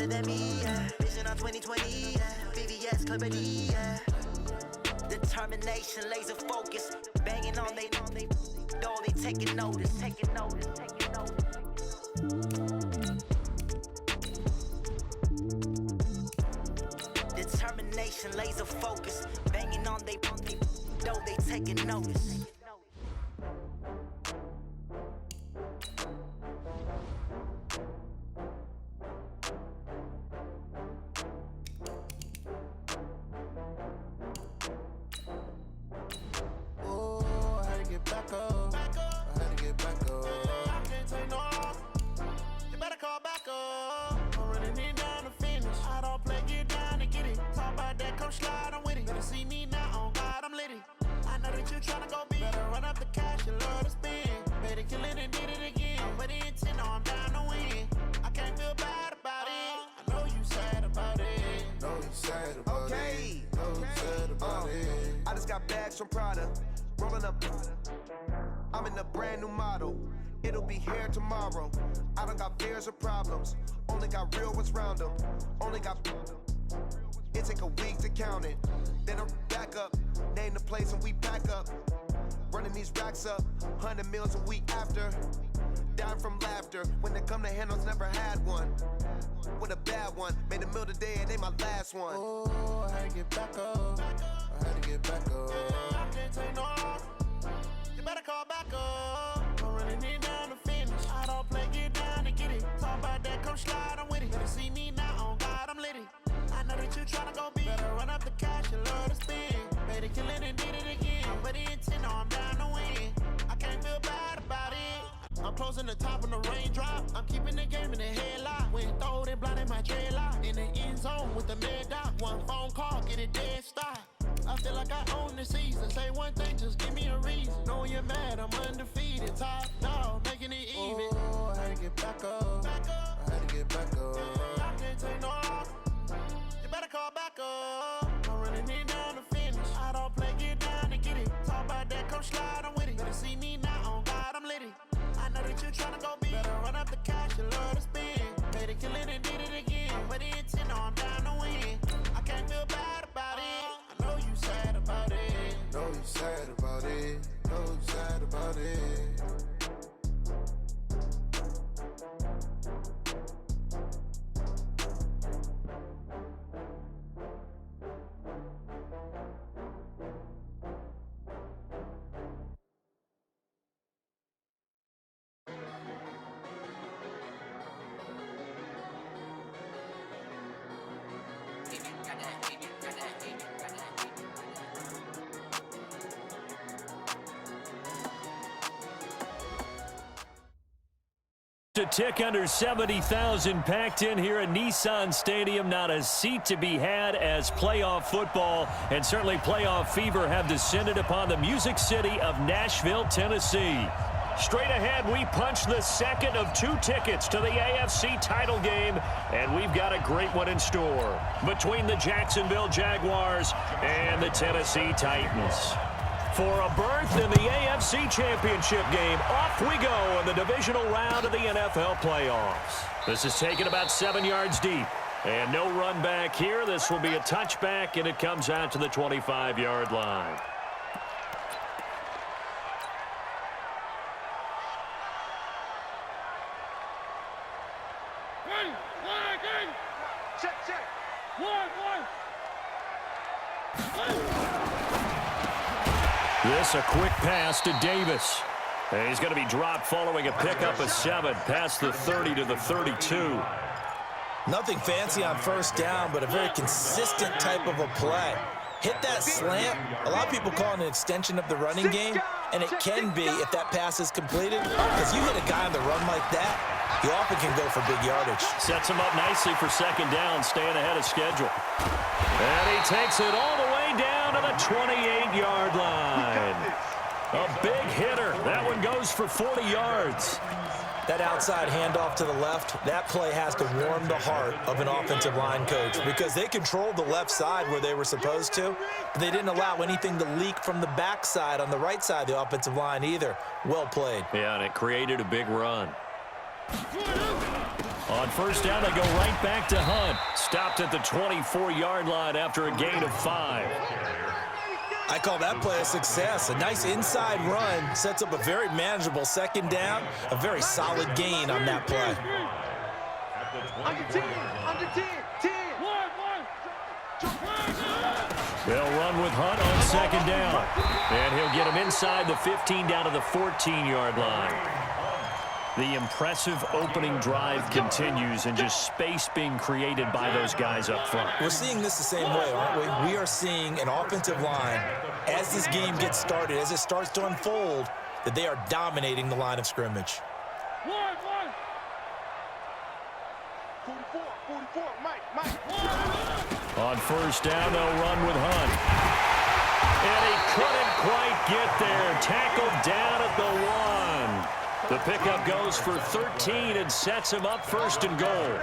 better than me, yeah. Vision on 2020, yeah. VVS, Clippity, yeah. Determination, laser focus. Banging on they door, they taking notice. Determination, laser focus. Banging on they door, they taking notice. I just got bags from Prada, rolling up. I'm in a brand new model. It'll be here tomorrow. I don't got fears or problems. Only got real ones round them. Only got. It take a week to count it. Then I'm back up. Name the place and we pack up. Running these racks up. 100 meals a week after. Dying from laughter. When they come to handles, never had one. With a bad one. Made a meal today and they my last one. Oh, I had to get back up. I had to get back up. I can't take no loss. You better call back up. I'm running it down to finish. I don't play, get down to get it. Talk about that, come slide, I'm with it. Better see me now, on God, I'm litty. I know that you tryna go big. Better run up the cash, you love to spin. Better kill it and did it again. But the intent, no, I'm down to win. I can't feel bad about it. I'm closing the top of the raindrop. I'm keeping the game in the headlock. When throwed and blinded my dreadlock. In the end zone with the mad dot. One phone call, get it dead stop. I feel like I own the season. Say one thing, just give me a reason. Knowing you're mad, I'm undefeated. Top dog, making it even. Oh, I had to get back up. I had to get back up. I can't take no loss. You better call back up. I'm running it down to finish. I don't play, get down to get it. Talk about that, come slide, I'm with it. Better see me now, on God, I'm litty. I know that you tryna go big. Better run up the cash, you love to spin. Better kill it and did it again. But the intent, no, I'm down to win. I can't feel bad about it. I know you sad about it. Know you sad about it. Know you sad about it. A tick under 70,000 packed in here at Nissan Stadium. Not a seat to be had as playoff football and certainly playoff fever have descended upon the Music City of Nashville, Tennessee. Straight ahead, we punch the second of 2 tickets to the AFC title game, and we've got a great one in store between the Jacksonville Jaguars and the Tennessee Titans. For a berth in the AFC Championship game, off we go in the divisional round of the NFL playoffs. This is taken about 7 yards deep. And no run back here. This will be a touchback, and it comes out to the 25-yard line. This a quick pass to Davis. And he's going to be dropped following a pickup of 7 past the 30 to the 32. Nothing fancy on first down, but a very consistent type of a play. Hit that slant. A lot of people call it an extension of the running game, and it can be if that pass is completed, because you hit a guy on the run like that, you often can go for big yardage. Sets him up nicely for second down, staying ahead of schedule. And he takes it all the way down to the 28-yard line. A big hitter. That one goes for 40 yards. That outside handoff to the left, that play has to warm the heart of an offensive line coach because they controlled the left side where they were supposed to, but they didn't allow anything to leak from the backside on the right side of the offensive line either. Well played. Yeah, and it created a big run. On first down, they go right back to Hunt. Stopped at the 24-yard line after a gain of 5. I call that play a success. A nice inside run sets up a very manageable second down. A very solid gain on that play. Under 10. They'll run with Hunt on second down. And he'll get him inside the 15 down to the 14-yard line. The impressive opening drive continues and just space being created by those guys up front. We're seeing this the same way, aren't we? We are seeing an offensive line, as this game gets started, as it starts to unfold, that they are dominating the line of scrimmage. 44, Mike. On first down, they'll run with Hunt. And he couldn't quite get there. Tackled down at the 1. The pickup goes for 13 and sets him up first and goal.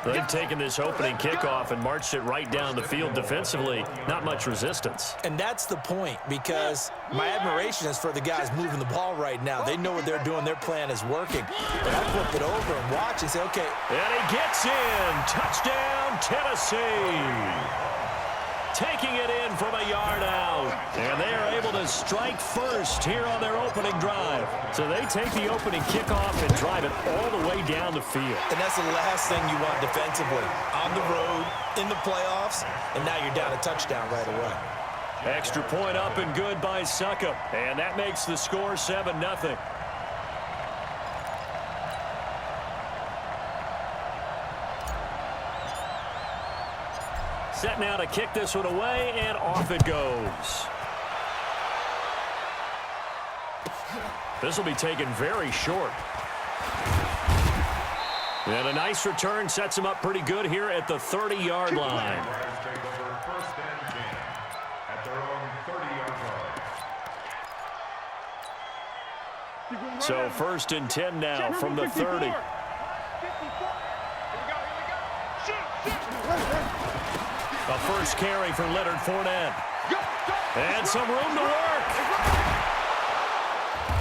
They've taken this opening kickoff and marched it right down the field defensively. Not much resistance. And that's the point, because my admiration is for the guys moving the ball right now. They know what they're doing. Their plan is working. But I flip it over and watch and say, okay. And he gets in. Touchdown, Tennessee. Taking it in from a yard out. And they are able to strike first here on their opening drive. So they take the opening kickoff and drive it all the way down the field. And that's the last thing you want defensively. On the road, in the playoffs, and now you're down a touchdown right away. Extra point up and good by Succop. And that makes the score 7-0. Set now to kick this one away, and off it goes. This will be taken very short. And a nice return sets him up pretty good here at the 30-yard line. So first and 10 now from the 30. A first carry for Leonard Fournette. And some room to work.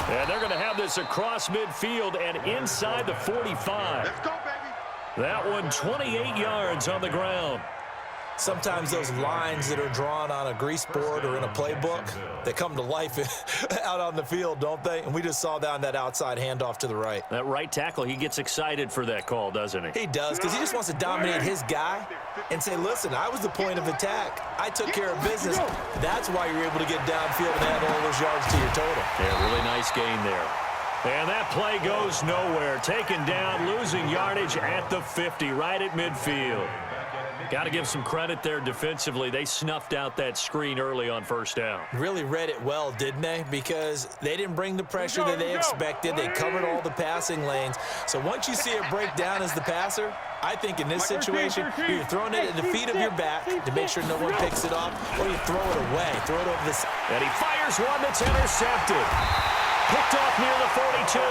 And they're going to have this across midfield and inside the 45. Let's go, baby. That one 28 yards on the ground. Sometimes those lines that are drawn on a grease board or in a playbook, they come to life out on the field, don't they? And we just saw down that outside handoff to the right. That right tackle, he gets excited for that call, doesn't he? He does, because he just wants to dominate his guy and say, listen, I was the point of attack. I took care of business. That's why you're able to get downfield and add all those yards to your total. Yeah, really nice gain there. And that play goes nowhere. Taken down, losing yardage at the 50, right at midfield. Got to give some credit there defensively. They snuffed out that screen early on first down. Really read it well, didn't they? Because they didn't bring the pressure that they expected. They covered all the passing lanes. So once you see it break down as the passer, I think in this situation, you're throwing it at the feet of your back to make sure no one picks it off, or you throw it away, throw it over the side. And he fires one that's intercepted. Picked off near the 42.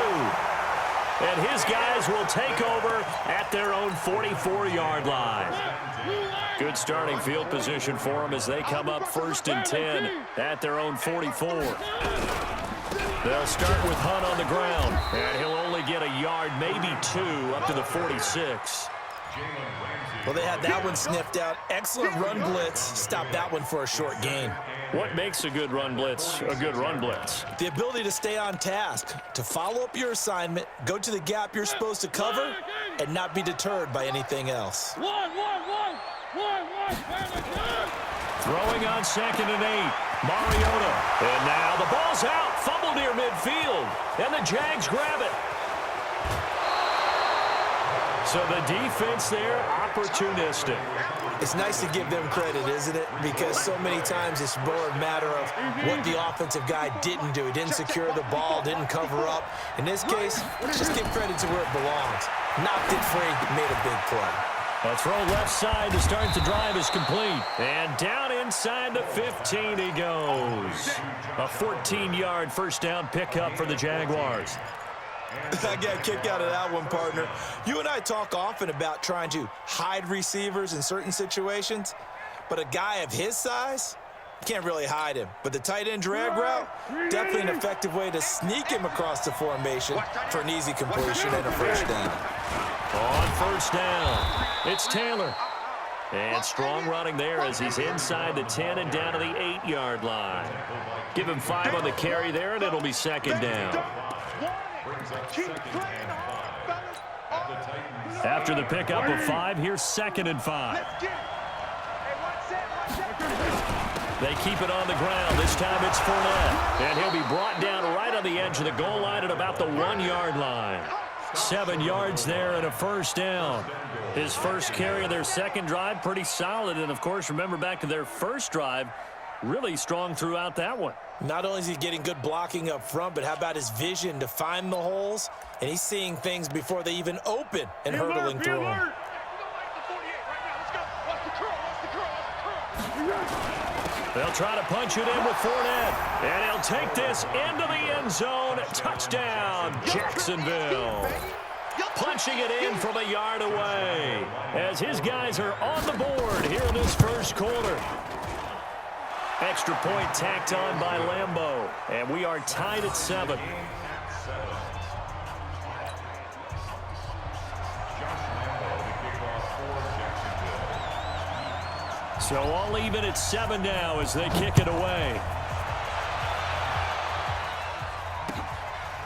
And his guys will take over at their own 44-yard line. Good starting field position for them as they come up first and 10 at their own 44. They'll start with Hunt on the ground, and he'll only get a yard, maybe 2, up to the 46. Well, they had that one sniffed out. Excellent run blitz. Stopped that one for a short gain. What makes a good run blitz a good run blitz? The ability to stay on task, to follow up your assignment, go to the gap you're supposed to cover, and not be deterred by anything else. Throwing on 2nd and 8. Mariota. And now the ball's out. Fumble near midfield. And the Jags grab it. So the defense there, opportunistic. It's nice to give them credit, isn't it? Because so many times it's more a matter of what the offensive guy didn't do. He didn't secure the ball, didn't cover up. In this case, let's just give credit to where it belongs. Knocked it free, made a big play. A throw left side to start the drive is complete. And down inside the 15 he goes. A 14-yard first down pickup for the Jaguars. I got a kick out of that one, partner. You and I talk often about trying to hide receivers in certain situations, but a guy of his size, you can't really hide him. But the tight end drag route, definitely an effective way to sneak him across the formation for an easy completion and a first down. On first first down. It's Taylor. And strong running there as he's inside the 10 and down to the 8-yard line. Give him 5 on the carry there, and it'll be second down. After the pickup of 5, here's 2nd and 5. They keep it on the ground. This time it's Fournette. And he'll be brought down right on the edge of the goal line at about the 1-yard line. 7 yards there and a first down. His first carry of their second drive, pretty solid. And, of course, remember back to their first drive, really strong throughout that one. Not only is he getting good blocking up front, but how about his vision to find the holes? And he's seeing things before they even open and hurtling through them. They'll try to punch it in with Fournette. And he'll take this into the end zone. Touchdown, Jacksonville. Punching it in from a yard away as his guys are on the board here in this first quarter. Extra point tacked on by Lambeau. And we are tied at 7. So all even at 7 now as they kick it away.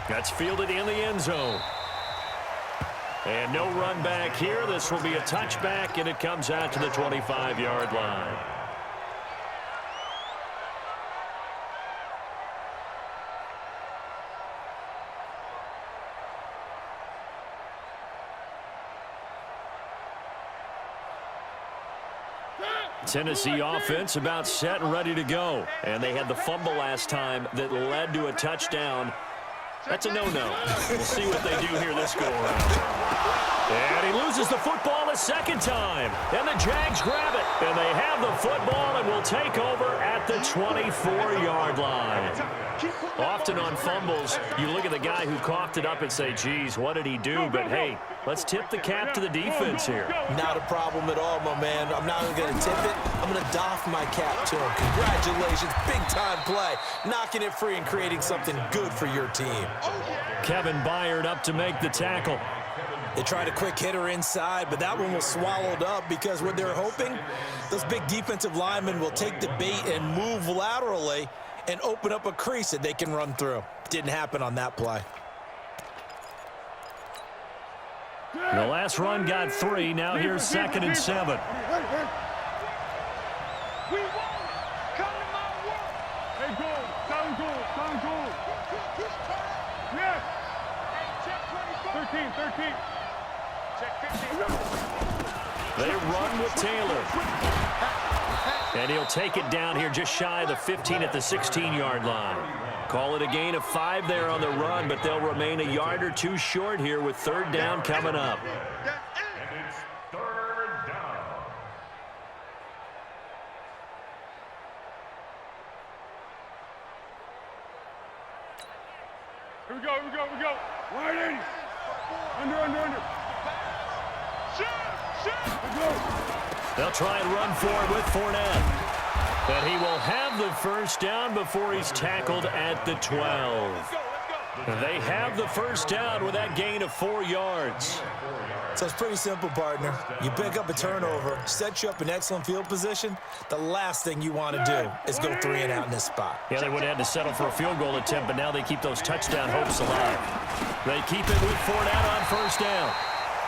That's fielded in the end zone. And no run back here. This will be a touchback, and it comes out to the 25-yard line. Tennessee offense about set and ready to go. And they had the fumble last time that led to a touchdown. That's a no-no. We'll see what they do here this go-around. And he loses the football a second time. And the Jags grab it. And they have the football and will take over at the 24-yard line. Often on fumbles, you look at the guy who coughed it up and say, geez, what did he do? But, hey, let's tip the cap to the defense here. Not a problem at all, my man. I'm not going to tip it. I'm going to doff my cap to him. Congratulations. Big-time play. Knocking it free and creating something good for your team. Kevin Byard up to make the tackle. They tried a quick hitter inside, but that one was swallowed up because what they're hoping, those big defensive linemen will take the bait and move laterally and open up a crease that they can run through. Didn't happen on that play. The last run got 3. Now here's 2nd and 7. They run with Taylor. And he'll take it down here just shy of the 15 at the 16-yard line. Call it a gain of 5 there on the run, but they'll remain a yard or 2 short here with 3rd down coming up. And it's 3rd down. Here we go. Wide 80. Under. They'll try and run forward with Fournette. And he will have the first down before he's tackled at the 12. They have the first down with that gain of 4 yards. So it's pretty simple, partner. You pick up a turnover, set you up in excellent field position. The last thing you want to do is go 3 and out in this spot. Yeah, they would have had to settle for a field goal attempt, but now they keep those touchdown hopes alive. They keep it with Fournette on first down.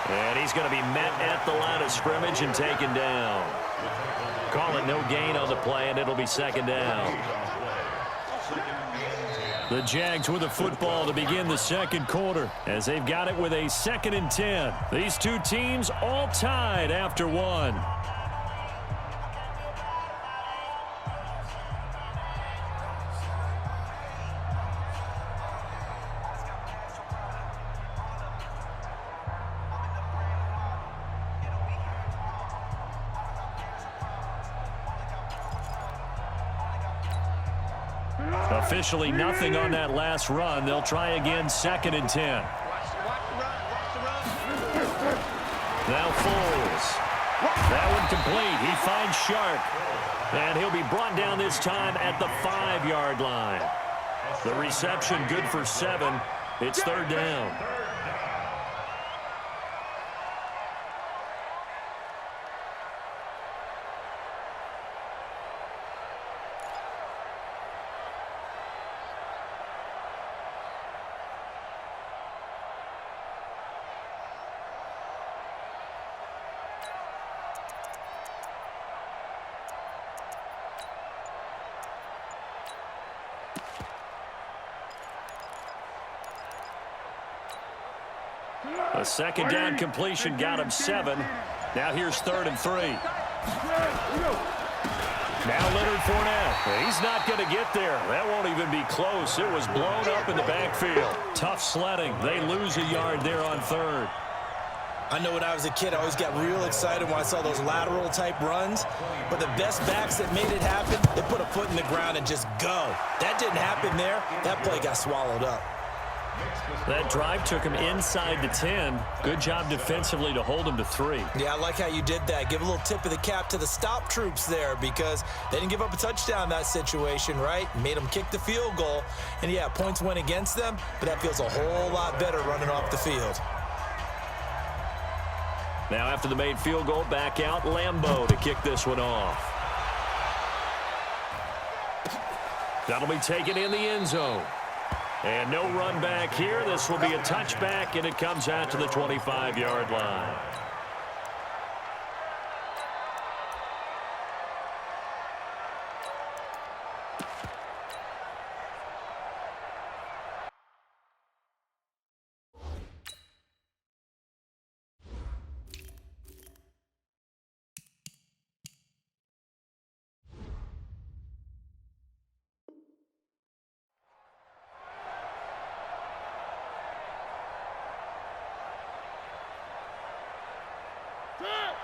And he's going to be met at the line of scrimmage and taken down. Call it no gain on the play, and it'll be 2nd down. The Jags with the football to begin the second quarter as they've got it with a 2nd and 10. These two teams all tied after 1. Officially nothing on that last run. They'll try again 2nd and 10. Now Foles. That one complete. He finds Sharp. And he'll be brought down this time at the 5-yard line. The reception good for 7. It's 3rd down. A second down completion got him 7. Now here's 3rd and 3. Now Leonard Fournette. He's not going to get there. That won't even be close. It was blown up in the backfield. Tough sledding. They lose a yard there on 3rd. I know when I was a kid, I always got real excited when I saw those lateral-type runs. But the best backs that made it happen, they put a foot in the ground and just go. That didn't happen there. That play got swallowed up. That drive took him inside the 10. Good job defensively to hold him to 3. Yeah, I like how you did that. Give a little tip of the cap to the stop troops there because they didn't give up a touchdown in that situation, right? Made them kick the field goal. And, yeah, points went against them, but that feels a whole lot better running off the field. Now after the made field goal, back out Lambeau to kick this one off. That'll be taken in the end zone. And no run back here. This will be a touchback, and it comes out to the 25-yard line.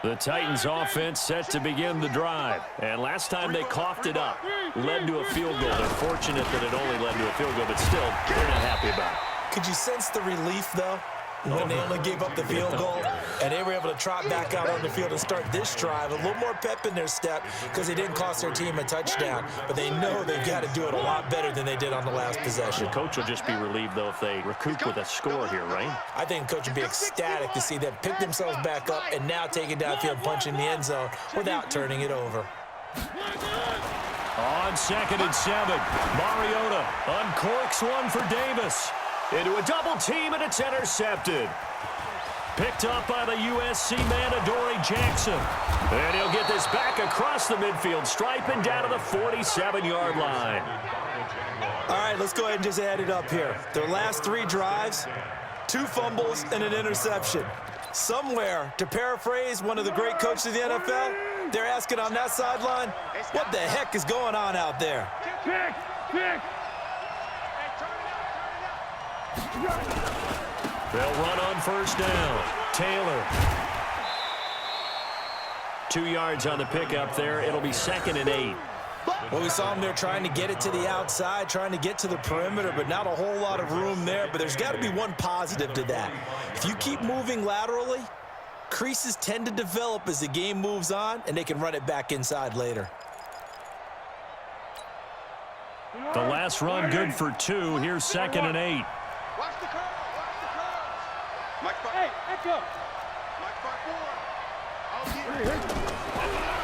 The Titans offense set to begin the drive. And last time they coughed it up, led to a field goal. They're fortunate that it only led to a field goal, but still, they're not happy about it. Could you sense the relief, though, when they only gave up the field goal and they were able to trot back out on the field and start this drive? A little more pep in their step because they didn't cost their team a touchdown, but they know they've got to do it a lot better than they did on the last possession. The coach will just be relieved, though, if they recoup with a score here, right? I think the coach would be ecstatic to see them pick themselves back up and now take it downfield, punch in the end zone without turning it over. On 2nd and 7, Mariota uncorks one for Davis. Into a double team, and it's intercepted. Picked up by the USC man, Adoree Jackson. And he'll get this back across the midfield stripe and down to the 47-yard line. All right, let's go ahead and just add it up here. Their last 3 drives, 2 fumbles and an interception. Somewhere, to paraphrase one of the great coaches of the NFL, they're asking on that sideline, what the heck is going on out there? Pick. They'll run on 1st down. Taylor. 2 yards on the pickup there. It'll be 2nd and 8. Well, we saw them there trying to get it to the outside, trying to get to the perimeter, but not a whole lot of room there. But there's got to be one positive to that. If you keep moving laterally, creases tend to develop as the game moves on, and they can run it back inside later. The last run good for 2. Here's 2nd and 8. Watch the curve. Hey, echo.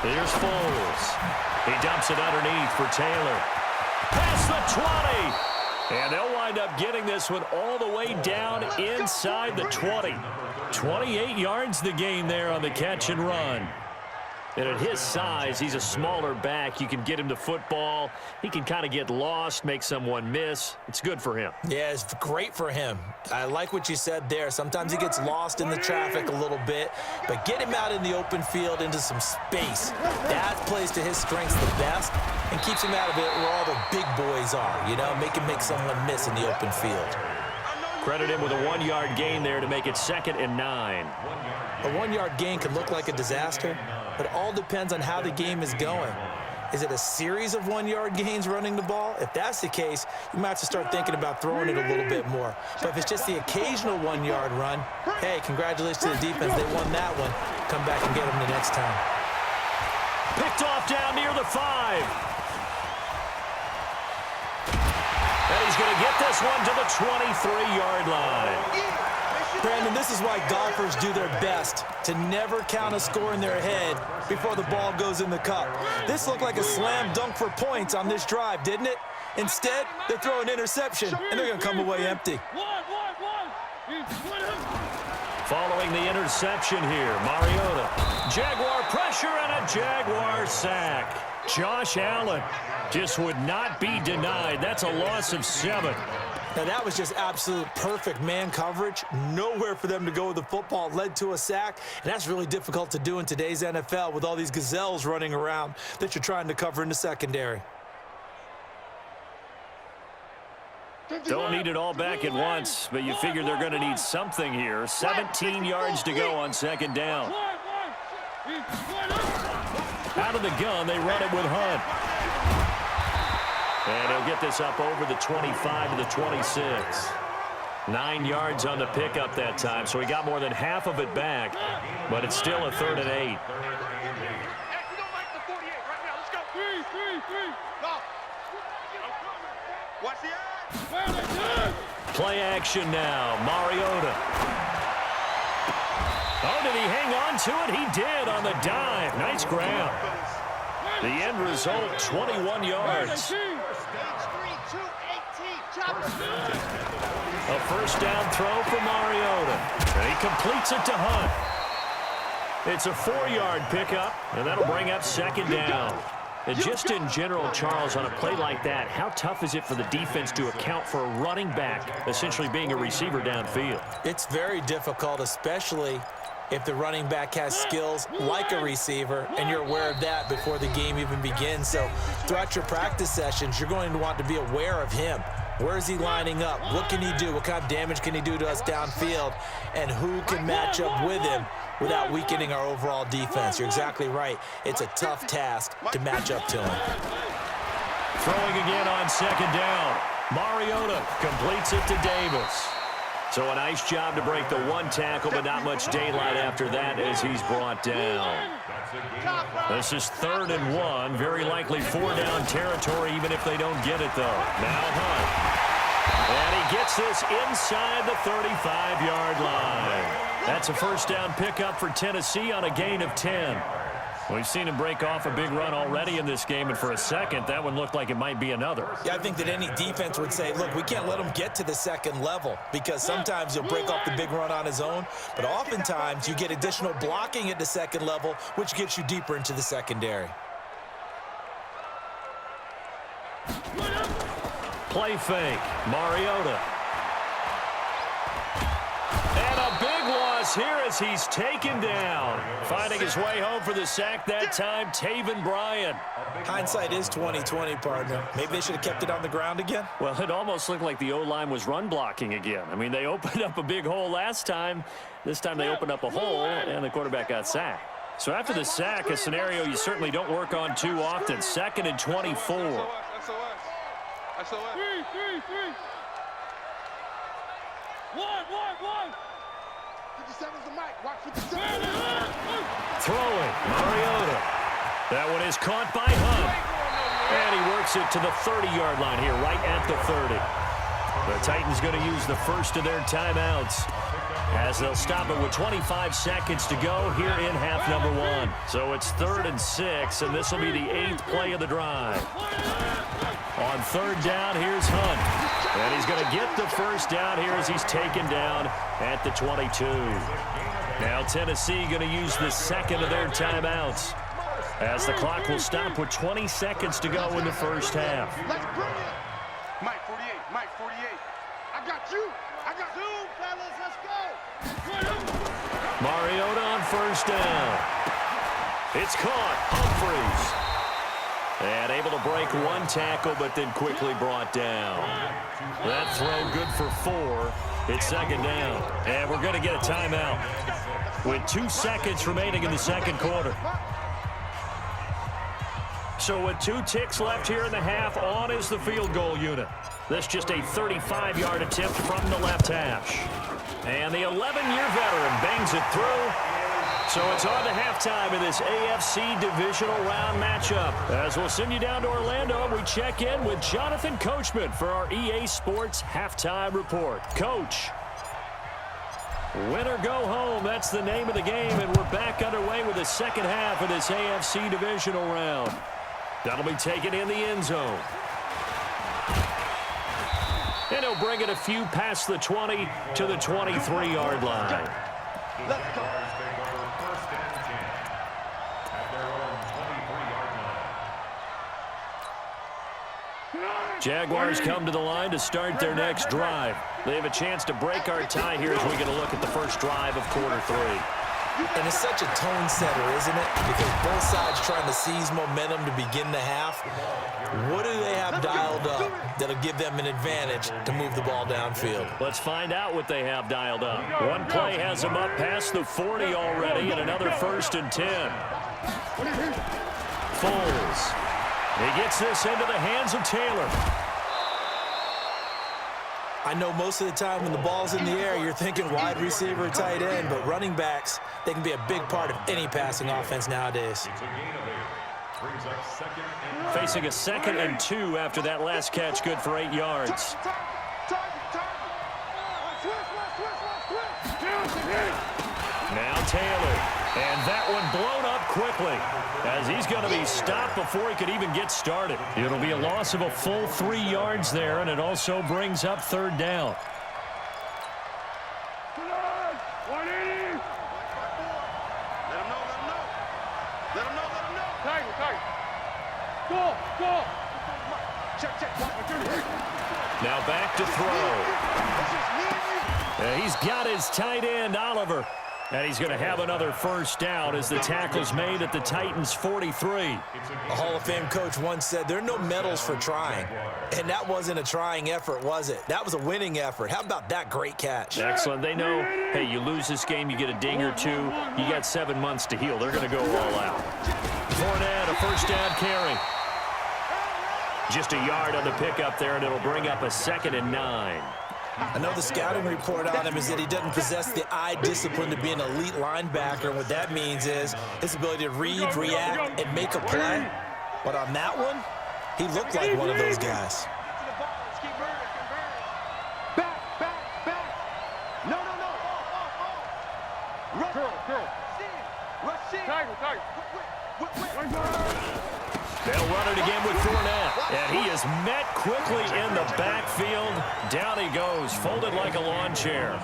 Here's Foles. He dumps it underneath for Taylor. Past the 20. And they'll wind up getting this one all the way down inside the 20. 28 yards the gain there on the catch and run. And at his size, he's a smaller back. You can get him to football. He can kind of get lost, make someone miss. It's good for him. Yeah, it's great for him. I like what you said there. Sometimes he gets lost in the traffic a little bit, but get him out in the open field into some space. That plays to his strengths the best and keeps him out of it where all the big boys are, you know, make him make someone miss in the open field. Credit him with a 1-yard gain there to make it 2nd and 9. A 1-yard gain could look like a disaster, but it all depends on how the game is going. Is it a series of 1-yard gains running the ball? If that's the case, you might have to start thinking about throwing it a little bit more. But if it's just the occasional 1-yard run, hey, congratulations to the defense. They won that one. Come back and get them the next time. Picked off down near the 5. And he's going to get this one to the 23-yard line. Brandon, this is why golfers do their best to never count a score in their head before the ball goes in the cup. This looked like a slam dunk for points on this drive, didn't it? Instead, they throw an interception, and they're going to come away empty. Following the interception here, Mariota. Jaguar pressure and a Jaguar sack. Josh Allen just would not be denied. That's a loss of 7. Now, that was just absolute perfect man coverage. Nowhere for them to go with the football. Led to a sack, and that's really difficult to do in today's NFL with all these gazelles running around that you're trying to cover in the secondary. Don't need it all back at once, but you figure they're going to need something here. 17 yards to go on second down. Out of the gun, they run it with Hunt. And he'll get this up over the 25 to the 26. 9 yards on the pickup that time, so he got more than half of it back, but it's still a 3rd and 8. Play action now. Mariota. Oh, did he hang on to it? He did on the dive. Nice grab. The end result, 21 yards. A first down throw for Mariota. And he completes it to Hunt. It's a 4-yard pickup, and that'll bring up second down. And just in general, Charles, on a play like that, how tough is it for the defense to account for a running back essentially being a receiver downfield? It's very difficult, especially if the running back has skills like a receiver, and you're aware of that before the game even begins. So throughout your practice sessions, you're going to want to be aware of him. Where is he lining up? What can he do? What kind of damage can he do to us downfield? And who can match up with him without weakening our overall defense? You're exactly right. It's a tough task to match up to him. Throwing again on second down. Mariota completes it to Davis. So a nice job to break the one tackle, but not much daylight after that as he's brought down. This is 3rd and 1. Very likely 4-down territory, even if they don't get it, though. Now Hunt. And he gets this inside the 35-yard line. That's a first down pickup for Tennessee on a gain of 10. We've seen him break off a big run already in this game, and for a second, that one looked like it might be another. Yeah, I think that any defense would say, look, we can't let him get to the second level, because sometimes he'll break off the big run on his own, but oftentimes you get additional blocking at the second level, which gets you deeper into the secondary. Play fake. Mariota. And a big loss here as he's taken down. Finding his way home for the sack that time, Taven Bryan. Hindsight is 20/20, partner. Maybe they should have kept it on the ground again. Well, it almost looked like the O-line was run blocking again. I mean, they opened up a big hole last time. This time they opened up a hole, and the quarterback got sacked. So after the sack, a scenario you certainly don't work on too often. 2nd and 24. Throwing, Mariota. That one is caught by Hunt. And he works it to the 30-yard line here, right at the 30. The Titans going to use the first of their timeouts as they'll stop it with 25 seconds to go here in half number 1. So it's 3rd and 6, and this will be the 8th play of the drive. On 3rd down, here's Hunt. And he's going to get the first down here as he's taken down at the 22. Now Tennessee going to use the 2nd of their timeouts as the clock will stop with 20 seconds to go in the first half. Let's bring it. Mike 48, Mike 48. I got you. I got you, fellas. Let's go. Mariota on 1st down. It's caught. Humphries. And able to break one tackle, but then quickly brought down. That throw good for 4. It's 2nd down. And we're going to get a timeout with 2 seconds remaining in the 2nd quarter. So with 2 ticks left here in the half, on is the field goal unit. This just a 35-yard attempt from the left hash. And the 11-year veteran bangs it through. So it's on to halftime in this AFC divisional round matchup. As we'll send you down to Orlando, we check in with Jonathan Coachman for our EA Sports Halftime Report. Coach. Win or go home, that's the name of the game, and we're back underway with the second half of this AFC divisional round. That'll be taken in the end zone. And he'll bring it a few past the 20 to the 23-yard line. Let's go. Jaguars come to the line to start their next drive. They have a chance to break our tie here as we get a look at the first drive of quarter 3. And it's such a tone setter, isn't it? Because both sides trying to seize momentum to begin the half. What do they have dialed up that'll give them an advantage to move the ball downfield? Let's find out what they have dialed up. One play has them up past the 40 already, and another 1st and 10. Foles. He gets this into the hands of Taylor. I know most of the time when the ball's in the air, you're thinking wide receiver, tight end, but running backs, they can be a big part of any passing offense nowadays. Facing a 2nd and 2 after that last catch, good for 8 yards. Now Taylor, and that one blown up quickly as he's going to be stopped before he could even get started. It'll be a loss of a full 3 yards there, and it also brings up 3rd down. Now back to throw. He's got his tight end, Oliver. And he's going to have another 1st down as the tackle's made at the Titans' 43. A Hall of Fame coach once said, there are no medals for trying. And that wasn't a trying effort, was it? That was a winning effort. How about that great catch? Excellent. They know, hey, you lose this game, you get a ding or 2. You got 7 months to heal. They're going to go all out. Fournette, a 1st down carry. Just a yard on the pickup there, and it'll bring up a 2nd and 9. I know the scouting report on him is that he doesn't possess the eye discipline to be an elite linebacker. And what that means is his ability to read, react, and make a play. But on that one, he looked like one of those guys. They'll run it again with Fournette. And he is met quickly in the backfield. Down he goes, folded like a lawn chair.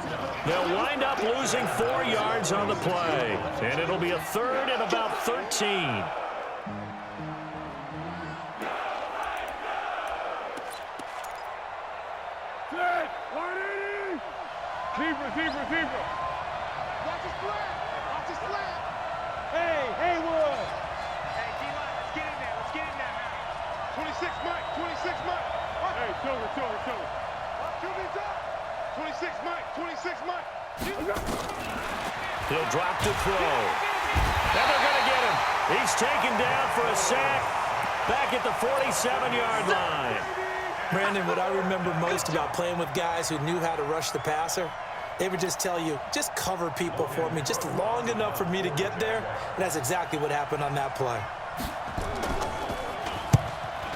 They'll wind up losing 4 yards on the play. And it'll be a 3rd and about 13. Receiver. Watch his flat. Hey, Haywood. Hey, D-line, let's get in there. 26 Mike. Hey, shoulder. QB's up. 26 Mike. He'll drop to throw. And they're going to get him. He's taken down for a sack back at the 47-yard line. Brandon, what I remember most about playing with guys who knew how to rush the passer, they would just tell you, just cover people for me, just long enough for me to get there. And that's exactly what happened on that play.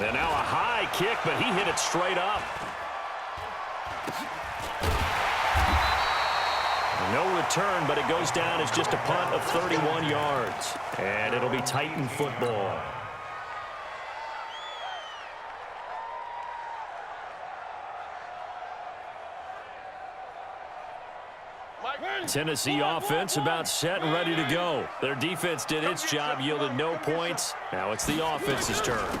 And now a high kick, but he hit it straight up. No return, but it goes down as just a punt of 31 yards. And it'll be Titan football. Tennessee offense about set and ready to go. Their defense did its job, yielded no points. Now it's the offense's turn.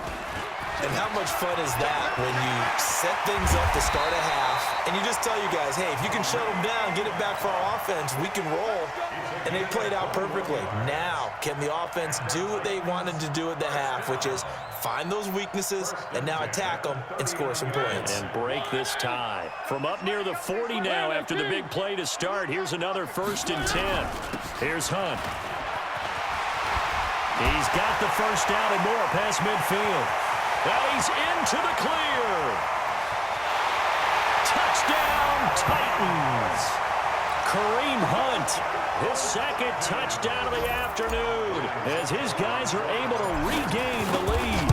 And how much fun is that when you set things up to start a half and you just tell you guys, hey, if you can shut them down, get it back for our offense, we can roll. And they played out perfectly. Now, can the offense do what they wanted to do at the half, which is find those weaknesses and now attack them and score some points. And break this tie. From up near the 40 now after the big play to start, here's another 1st and 10. Here's Hunt. He's got the 1st down and more past midfield. Now he's into the clear. Touchdown, Titans. Kareem Hunt, his 2nd touchdown of the afternoon as his guys are able to regain the lead.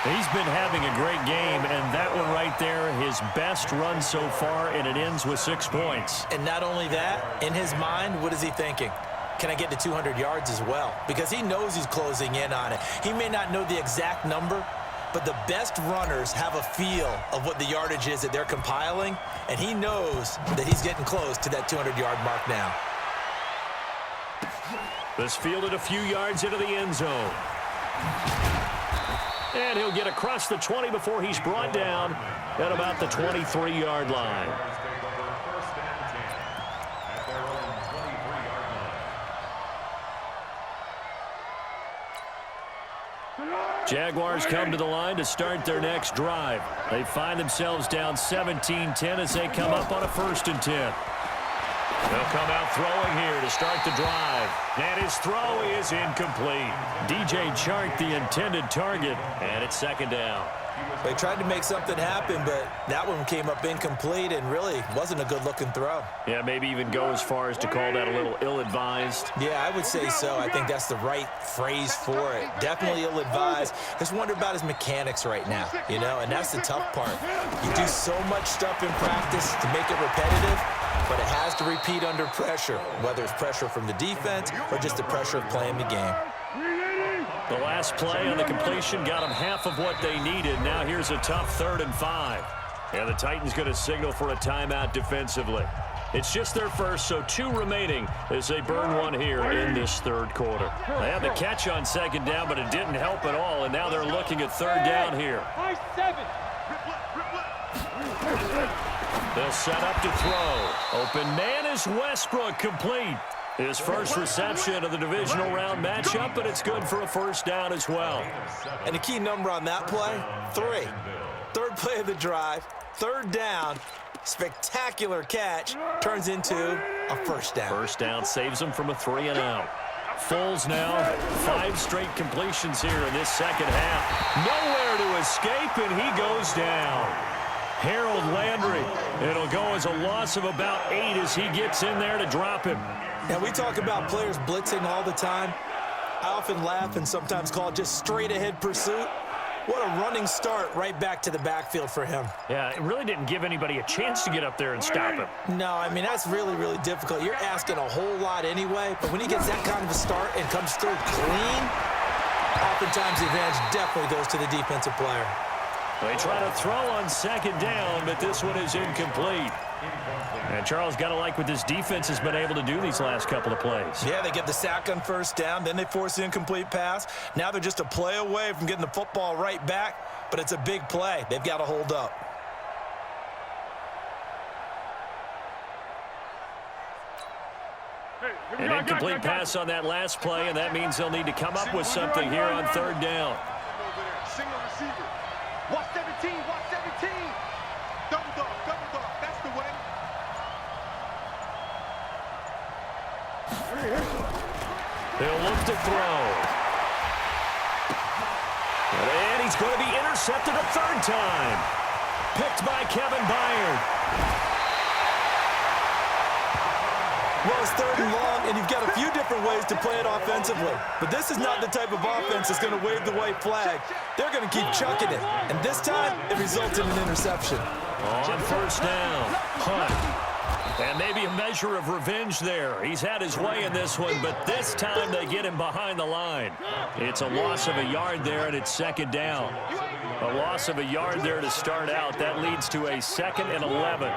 He's been having a great game, and that one right there, his best run so far, and it ends with 6 points. And not only that, in his mind, what is he thinking? Can I get to 200 yards as well? Because he knows he's closing in on it. He may not know the exact number, but the best runners have a feel of what the yardage is that they're compiling, and he knows that he's getting close to that 200-yard mark now. This fielded a few yards into the end zone. And he'll get across the 20 before he's brought down at about the 23-yard line. Jaguars come to the line to start their next drive. They find themselves down 17-10 as they come up on a 1st and 10. They'll come out throwing here to start the drive. And his throw is incomplete. DJ Chark, the intended target, and it's 2nd down. They tried to make something happen, but that one came up incomplete and really wasn't a good-looking throw. Yeah, maybe even go as far as to call that a little ill-advised. Yeah, I would say so. I think that's the right phrase for it. Definitely ill-advised. Just wonder about his mechanics right now, you know, and that's the tough part. You do so much stuff in practice to make it repetitive, but it has to repeat under pressure, whether it's pressure from the defense or just the pressure of playing the game. The last play on the completion got them half of what they needed. Now here's a tough 3rd and 5. And the Titans going to signal for a timeout defensively. It's just their first, so 2 remaining as they burn one here in this 3rd quarter. They had the catch on 2nd down, but it didn't help at all, and now they're looking at 3rd down here. They'll set up to throw. Open man is Westbrook, complete. His first reception of the divisional round matchup, but it's good for a 1st down as well. And the key number on that play, 3. 3rd play of the drive, 3rd down, spectacular catch, turns into a 1st down. 1st down saves him from a 3 and out. Foles now, 5 straight completions here in this 2nd half. Nowhere to escape, and he goes down. Harold Landry. It'll go as a loss of about 8 as he gets in there to drop him. And we talk about players blitzing all the time. I often laugh and sometimes call it just straight-ahead pursuit. What a running start right back to the backfield for him. Yeah, it really didn't give anybody a chance to get up there and stop him. No, I mean, that's really, really difficult. You're asking a whole lot anyway, but when he gets that kind of a start and comes through clean, oftentimes the advantage definitely goes to the defensive player. They try to throw on 2nd down, but this one is incomplete. And Charles, got to like what this defense has been able to do these last couple of plays. Yeah, they get the sack on 1st down, then they force the incomplete pass. Now they're just a play away from getting the football right back, but it's a big play. They've got to hold up. An incomplete pass on that last play, and that means they'll need to come up with something here on 3rd down. Single receiver. Watch 17, watch 17. Double dog, that's the way. They'll look to throw. And he's going to be intercepted a 3rd time. Picked by Kevin Byard. Well, it's 3rd and long, and you've got a few different ways to play it offensively. But this is not the type of offense that's going to wave the white flag. They're going to keep chucking it. And this time, it results in an interception. On 1st down, Hunt. And maybe a measure of revenge there. He's had his way in this one, but this time they get him behind the line. It's a loss of a yard there, and it's 2nd down. A loss of a yard there to start out. That leads to a 2nd and 11.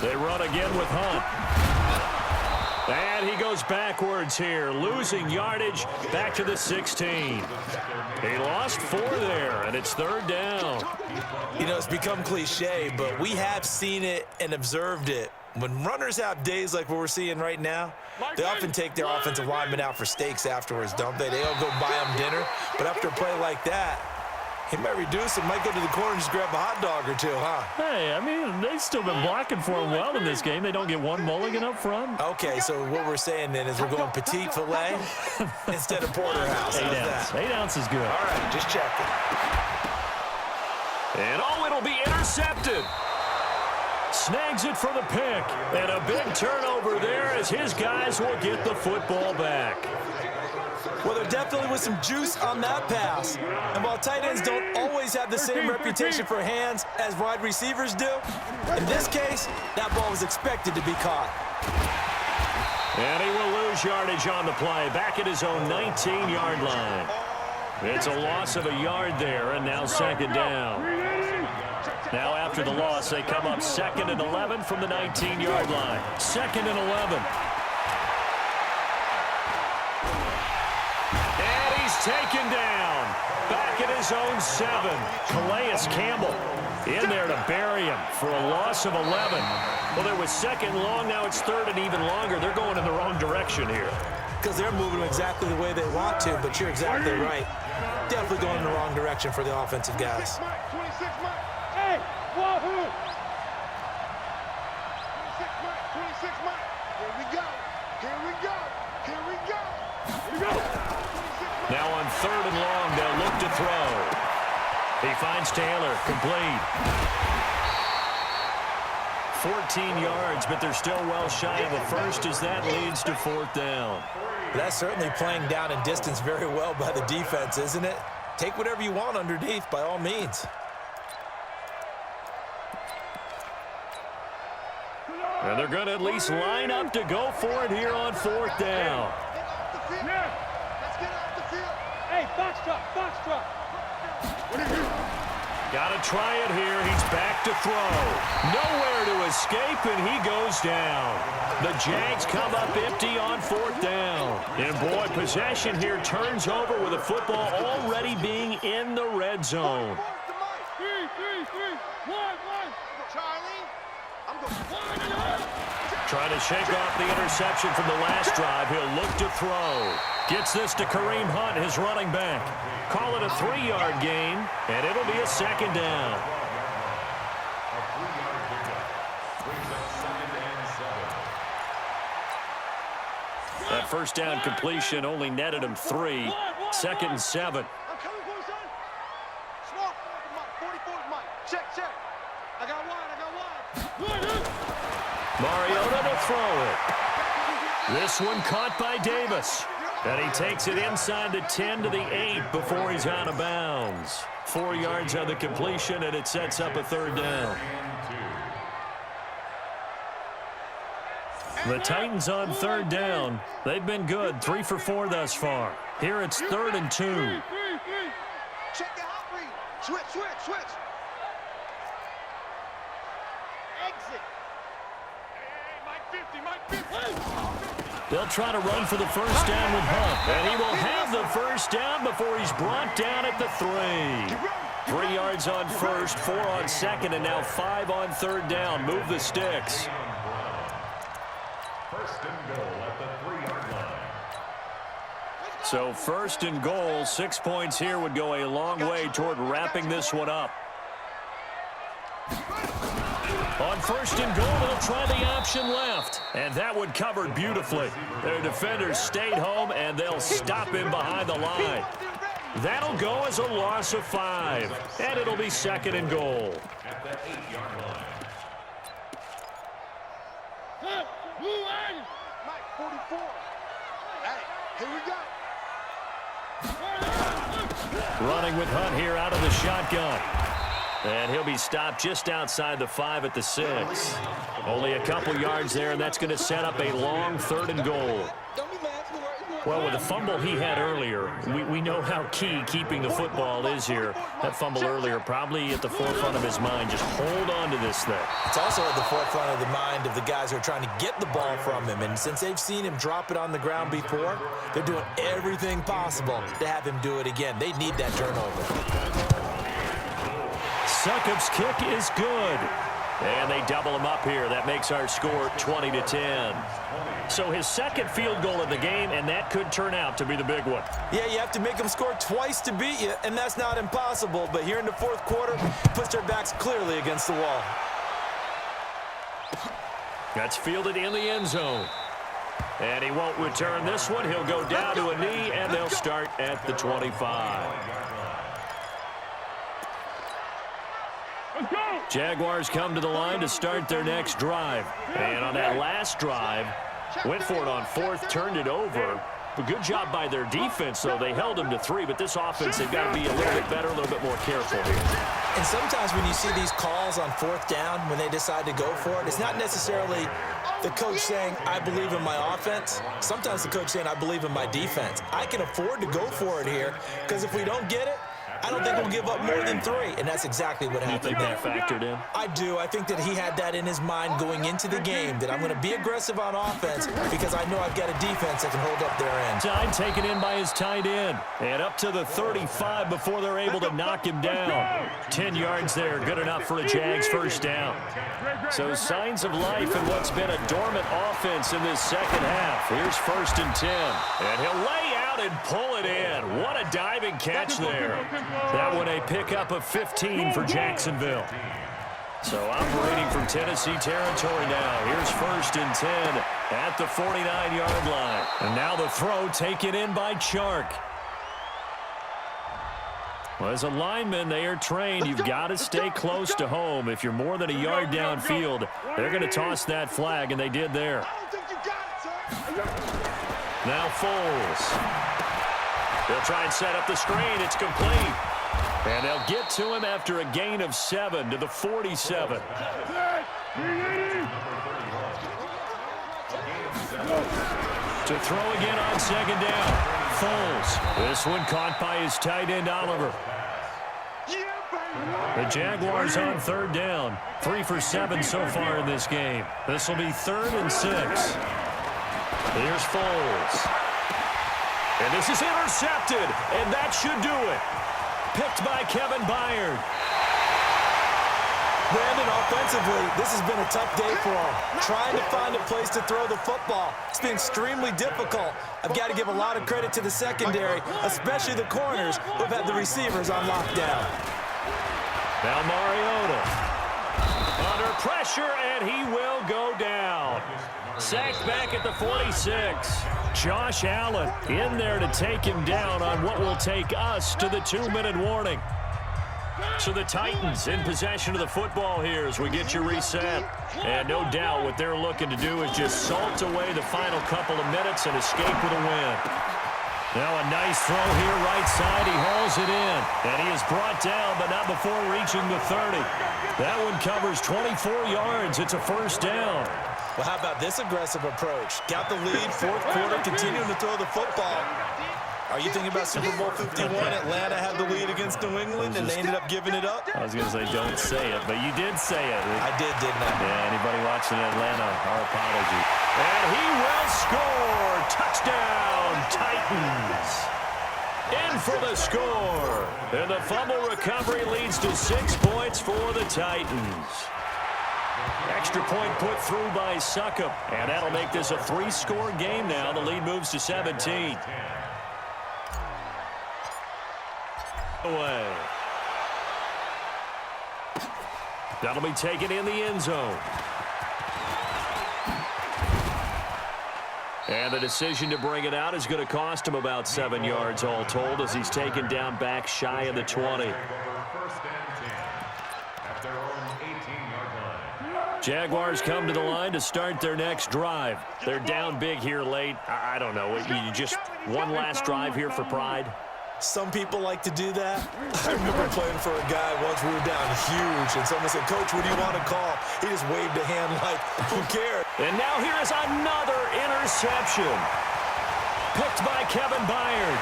They run again with Hunt. And he goes backwards here, losing yardage back to the 16. He lost 4 there, and it's 3rd down. You know, it's become cliche, but we have seen it and observed it. When runners have days like what we're seeing right now, they often take their offensive linemen out for steaks afterwards, don't they? They all go buy them dinner. But after a play like that, he might reduce it, might go to the corner and just grab a hot dog or 2, huh? Hey, I mean, they've still been blocking for him well in this game. They don't get one mulligan up front. Okay, so what we're saying then is we're going petite filet instead of porterhouse. 8 ounce. 8 ounce is good. All right, just checking. And it'll be intercepted. Snags it for the pick. And a big turnover there as his guys will get the football back. Well, there definitely was some juice on that pass. And while tight ends don't always have the same reputation for hands as wide receivers do, in this case, that ball was expected to be caught. And he will lose yardage on the play, back at his own 19-yard line. It's a loss of a yard there, and now 2nd down. Now after the loss, they come up 2nd and 11 from the 19-yard line. 2nd and 11. taken down. Back at his own 7. Calais Campbell in there to bury him for a loss of 11. Well, there was second long. Now it's third and even longer. They're going in the wrong direction here. Because they're moving exactly the way they want to, but you're exactly right. Definitely going in the wrong direction for the offensive guys. 26 Mike. Hey, wahoo! 26 Mike. Here we go. Here we go. Here we go. Here we go. Now on third and long, they'll look to throw. He finds Taylor, complete. 14 yards, but they're still well shy of a first as that leads to fourth down. That's certainly playing down in distance very well by the defense, isn't it? Take whatever you want underneath, by all means. And they're going to at least line up to go for it here on fourth down. Let's get off the field. Hey, box truck. Got to try it here. He's back to throw. Nowhere to escape, and he goes down. The Jags come up empty on fourth down. And, boy, possession here turns over with the football already being in the red zone. 3, 1. Charlie, I'm going. Trying to shake off the interception from the last drive. He'll look to throw. Gets this to Kareem Hunt, his running back. Call it a 3-yard gain, and it'll be a second down. That first down completion only netted him 3. 2nd and 7. I'm coming for you, son. Small. 44's Mike. Check. I got wide. Mariota to throw it. This one caught by Davis. And he takes it inside the 10 to the 8 before he's out of bounds. 4 yards on the completion, and it sets up a third down. The Titans on third down. They've been good, 3 for 4 thus far. Here it's 3rd and 2. Check the hot read. Switch. Exit. Hey, Mike 50. They'll try to run for the first down with Hunt. And he will have the first down before he's brought down at the 3. 3 yards on first, 4 on second, and now 5 on third down. Move the sticks. First and goal at the 3-yard line. So 1st and goal, 6 points here would go a long way toward wrapping this one up. On 1st and goal, they'll try the option left. And that one covered beautifully. Their defenders stayed home, and they'll stop him behind the line. That'll go as a loss of 5. And it'll be 2nd and goal. At the 8-yard line. Mike 44. Hey, here we go. Running with Hunt here out of the shotgun. And he'll be stopped just outside the 5 at the 6. Only a couple yards there, and that's going to set up a long 3rd and goal. Well, with the fumble he had earlier, we know how key keeping the football is here. That fumble earlier probably at the forefront of his mind. Just hold on to this thing. It's also at the forefront of the mind of the guys who are trying to get the ball from him. And since they've seen him drop it on the ground before, they're doing everything possible to have him do it again. They need that turnover. Succop's kick is good. And they double him up here. That makes our score 20-10. So his 2nd field goal of the game, and that could turn out to be the big one. Yeah, you have to make them score twice to beat you, and that's not impossible. But here in the 4th quarter, puts their backs clearly against the wall. That's fielded in the end zone. And he won't return this one. He'll go down to a knee, and they'll start at the 25. Jaguars come to the line to start their next drive. And on that last drive, went for it on 4th, turned it over. A good job by their defense, though. They held them to 3, but this offense, they've got to be a little bit better, a little bit more careful here. And sometimes when you see these calls on 4th down, when they decide to go for it, it's not necessarily the coach saying, I believe in my offense. Sometimes the coach saying, I believe in my defense. I can afford to go for it here, because if we don't get it, I don't think we'll give up more than 3, and that's exactly what happened there. Factored in? I do. I think that he had that in his mind going into the game, that I'm going to be aggressive on offense because I know I've got a defense that can hold up their end. Time taken in by his tight end. And up to the 35 before they're able to knock him down. 10 yards there, good enough for a Jags first down. So signs of life in what's been a dormant offense in this second half. Here's 1st and 10. And he'll lay out and pull it in. What a diving catch there. That one a pickup of 15 for Jacksonville. So operating from Tennessee territory now. Here's 1st and 10 at the 49-yard line. And now the throw taken in by Chark. Well, as a lineman, they are trained. You've got to stay close to home. If you're more than a yard downfield, they're going to toss that flag, and they did there. Now Foles. They'll try and set up the screen. It's complete. And they'll get to him after a gain of 7 to the 47. To throw again on 2nd down. Foles. This one caught by his tight end, Oliver. The Jaguars on 3rd down. 3 for 7 so far in this game. This will be 3rd and 6. Here's Foles. And this is intercepted, and that should do it. Picked by Kevin Byard. Brandon, offensively, this has been a tough day for him. Trying to find a place to throw the football. It's been extremely difficult. I've got to give a lot of credit to the secondary, especially the corners who have had the receivers on lockdown. Now Mariota. Under pressure, and he will go down. Sacked back at the 46. Josh Allen in there to take him down on what will take us to the 2-minute warning. So the Titans in possession of the football here as we get you reset. And no doubt what they're looking to do is just salt away the final couple of minutes and escape with a win. Now a nice throw here right side. He hauls it in. And he is brought down, but not before reaching the 30. That one covers 24 yards. It's a 1st down. Well, how about this aggressive approach? Got the lead, 4th quarter, continuing to throw the football. Are you thinking about Super Bowl 51? Atlanta had the lead against New England, and they ended up giving it up? I was going to say don't say it, but you did say it. I did, didn't I? Yeah, anybody watching Atlanta, our apology. And he will score. Touchdown, Titans. In for the score. And the fumble recovery leads to 6 points for the Titans. Extra point put through by Succop. And that'll make this a 3-score game now. The lead moves to 17. Away. That'll be taken in the end zone. And the decision to bring it out is going to cost him about 7 yards all told as he's taken down back shy of the 20. Jaguars come to the line to start their next drive. They're down big here late. I don't know. You just one last drive here for pride? Some people like to do that. I remember playing for a guy once. We were down huge, and someone said, "Coach, what do you want to call?" He just waved a hand like, who cares? And now here is another interception. Picked by Kevin Byard.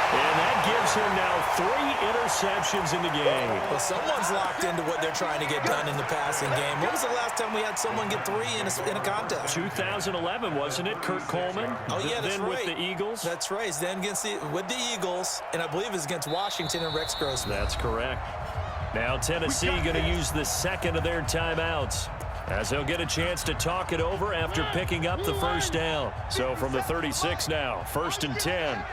And that gives him now 3 interceptions in the game. Well, someone's locked into what they're trying to get done in the passing game. When was the last time we had someone get 3 in a contest? 2011, wasn't it? Kurt Coleman? Oh, yeah, that's then right. With the Eagles? That's right. Then with the Eagles, and I believe it's against Washington and Rex Grossman. That's correct. Now Tennessee going to use the second of their timeouts as they'll get a chance to talk it over after picking up the 1st down. So from the 36 now, 1st and 10.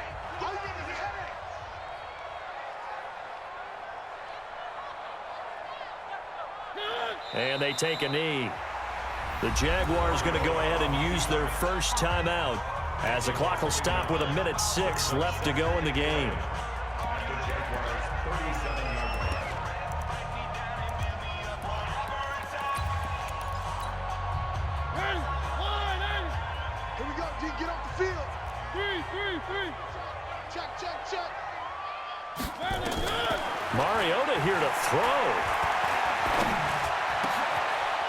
And they take a knee. The Jaguars going to go ahead and use their first timeout as the clock will stop with 1:06 left to go in the game. Here we go, D, get off the field. Three. Check. Mariota here to throw.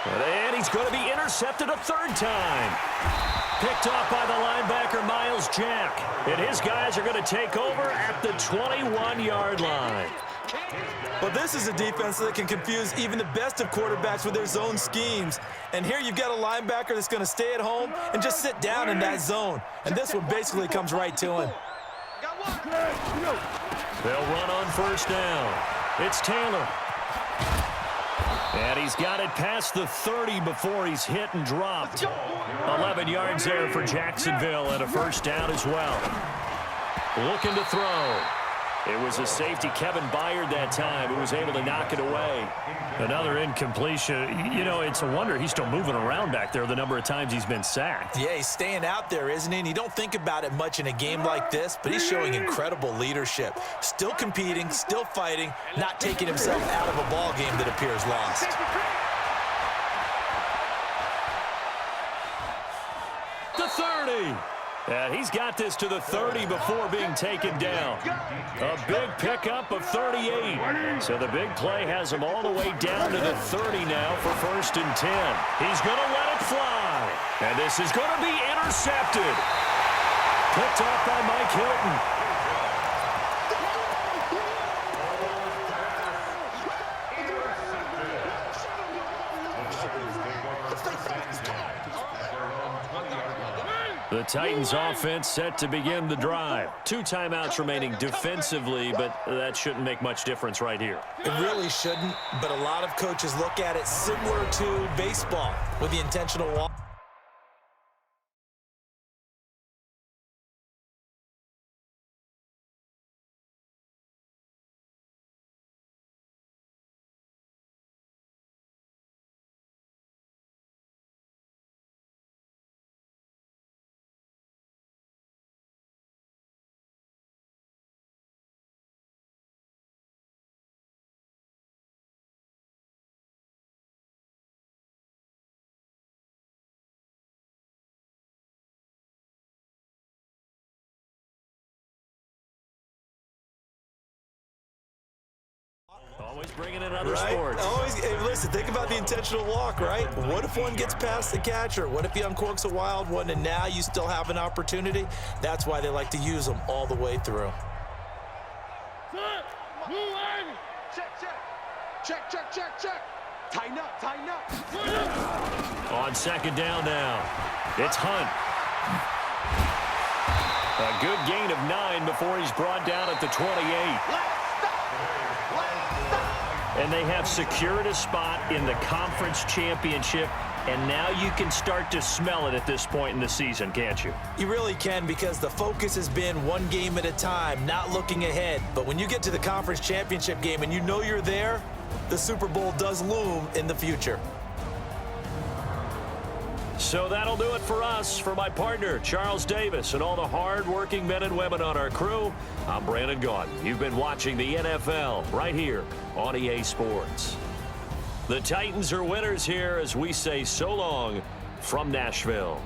And And he's going to be intercepted a third time. Picked off by the linebacker, Miles Jack. And his guys are going to take over at the 21-yard line. Well, this is a defense that can confuse even the best of quarterbacks with their zone schemes. And here you've got a linebacker that's going to stay at home and just sit down in that zone. And this one basically comes right to him. They'll run on first down. It's Taylor. And he's got it past the 30 before he's hit and dropped. 11 yards there for Jacksonville and a first down as well. Looking to throw. It was a safety, Kevin Byard, that time, who was able to knock it away. Another incompletion. You know, it's a wonder he's still moving around back there the number of times he's been sacked. Yeah, he's staying out there, isn't he? And you don't think about it much in a game like this, but he's showing incredible leadership. Still competing, still fighting, not taking himself out of a ball game that appears lost. The 30. And he's got this to the 30 before being taken down. A big pickup of 38. So the big play has him all the way down to the 30 now for first and 10. He's going to let it fly. And this is going to be intercepted. Picked off by Mike Hilton. The Titans offense set to begin the drive. 2 timeouts remaining defensively, but that shouldn't make much difference right here. It really shouldn't, but a lot of coaches look at it similar to baseball with the intentional walk. Always bringing in other sports. Always, hey, listen, think about the intentional walk, right? What if one gets past the catcher? What if he uncorks a wild one and now you still have an opportunity? That's why they like to use them all the way through. Check. Tighten up. On second down now, it's Hunt. A good gain of 9 before he's brought down at the 28. And they have secured a spot in the conference championship, and now you can start to smell it at this point in the season, can't you? You really can, because the focus has been one game at a time, not looking ahead. But when you get to the conference championship game and you know you're there, the Super Bowl does loom in the future. So that'll do it for us. For my partner, Charles Davis, and all the hard-working men and women on our crew, I'm Brandon Gaudin. You've been watching the NFL right here on EA Sports. The Titans are winners here as we say so long from Nashville.